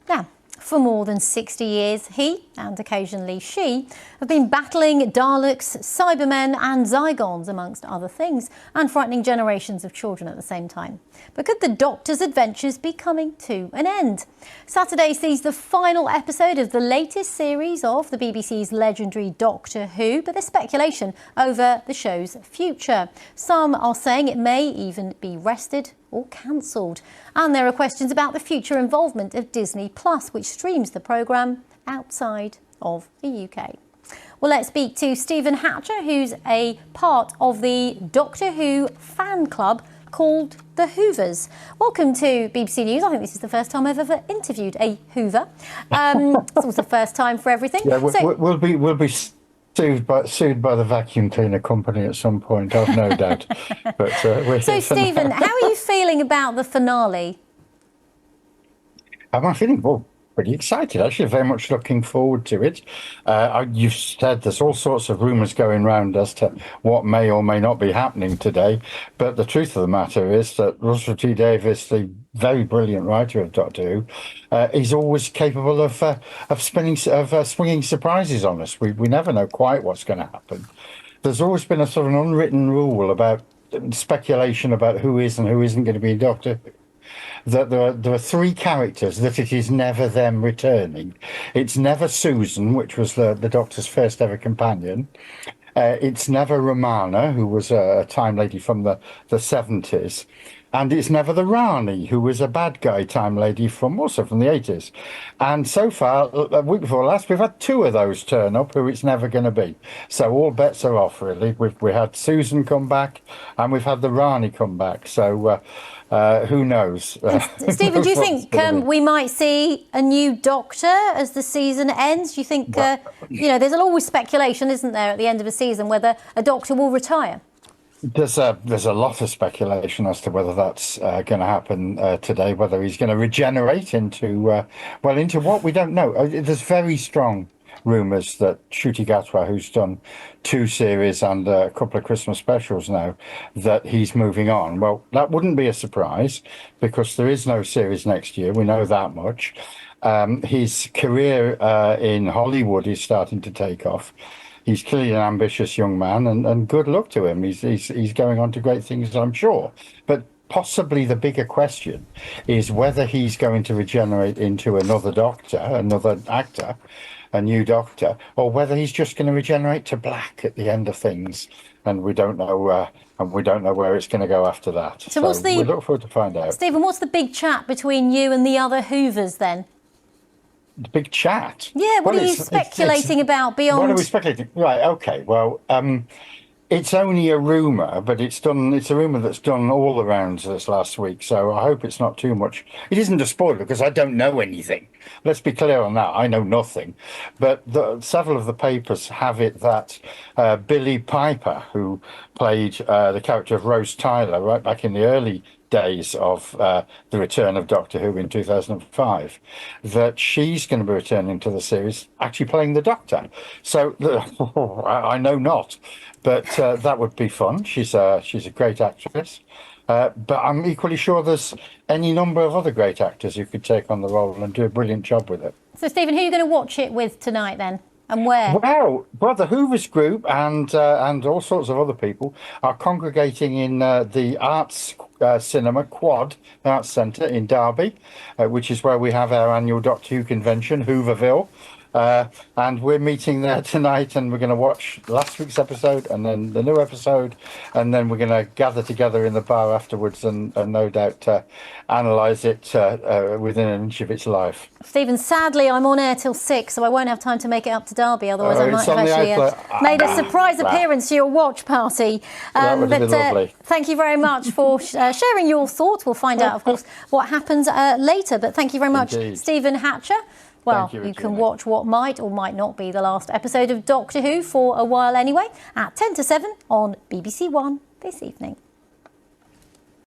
Now, for more than 60 years, he, and occasionally she, have been battling Daleks, Cybermen and Zygons, amongst other things, and frightening generations of children at the same time. But could the Doctor's adventures be coming to an end? Saturday sees the final episode of the latest series of the BBC's legendary Doctor Who, but there's speculation over the show's future. Some are saying it may even be wrested or cancelled. And there are questions about the future involvement of Disney Plus, which streams the programme outside of the UK. Well, let's speak to Stephen Hatcher, who's a part of the Doctor Who fan club called the Whoovers. Welcome to BBC News. I think this is the first time I've ever interviewed a Whover. It's also the first time for everything. Yeah, we'll be sued by the vacuum cleaner company at some point, I've no doubt. But so, Stephen, how are you feeling about the finale? Am I feeling pretty excited? Actually, very much looking forward to it. You've said there's all sorts of rumours going round as to what may or may not be happening today. But the truth of the matter is that Russell T Davies, the very brilliant writer of Doctor Who, is always capable of swinging surprises on us. We never know quite what's going to happen. There's always been a sort of an unwritten rule about speculation about who is and who isn't going to be in Doctor Who. That there are three characters that it is never them returning. It's never Susan, which was the Doctor's first ever companion. It's never Romana, who was a Time Lady from the 70s. And it's never the Rani, who was a bad guy Time Lady also from the 80s. And so far, a week before last, we've had two of those turn up who it's never going to be. So all bets are off, really. We had Susan come back and we've had the Rani come back. So who knows? Stephen, do you think we might see a new Doctor as the season ends? Do you think, there's always speculation, isn't there, at the end of a season, whether a Doctor will retire? There's a lot of speculation as to whether that's going to happen today, whether he's going to regenerate into what we don't know. There's very strong rumours that Ncuti Gatwa, who's done 2 series and a couple of Christmas specials now, that he's moving on. Well, that wouldn't be a surprise because there is no series next year. We know that much. His career in Hollywood is starting to take off. He's clearly an ambitious young man, and good luck to him. He's going on to great things, I'm sure. But possibly the bigger question is whether he's going to regenerate into another Doctor, another actor, a new Doctor, or whether he's just going to regenerate to black at the end of things. And we don't know, where it's going to go after that. So we look forward to find out. Stephen, what's the big chat between you and the other Whoovers then? The big chat. Yeah, what are you speculating about beyond? What are we speculating? Right, okay. Well, it's only a rumour, but it's a rumour that's done all the rounds this last week. So I hope it's not too much. It isn't a spoiler because I don't know anything. Let's be clear on that. I know nothing. But several of the papers have it that Billie Piper, who played the character of Rose Tyler right back in the early days of the return of Doctor Who in 2005, that she's going to be returning to the series, actually playing the Doctor. So I know not, but that would be fun. She's a great actress, but I'm equally sure there's any number of other great actors who could take on the role and do a brilliant job with it. So, Stephen, who are you going to watch it with tonight then? And where? Well, the Whoovers group and all sorts of other people are congregating in the Arts Cinema Quad Arts Centre in Derby, which is where we have our annual Doctor Who convention, Hooverville. And we're meeting there tonight, and we're going to watch last week's episode and then the new episode, and then we're going to gather together in the bar afterwards and no doubt analyse it within an inch of its life. Stephen, sadly I'm on air till 6, so I won't have time to make it up to Derby, otherwise I might have actually made a surprise appearance to your watch party. That would have been lovely. Thank you very much for sharing your thoughts. We'll find out, of course, what happens later, but thank you very much, Indeed. Stephen Hatcher. Well, you can watch what might or might not be the last episode of Doctor Who for a while anyway, at 10 to 7 on BBC One this evening.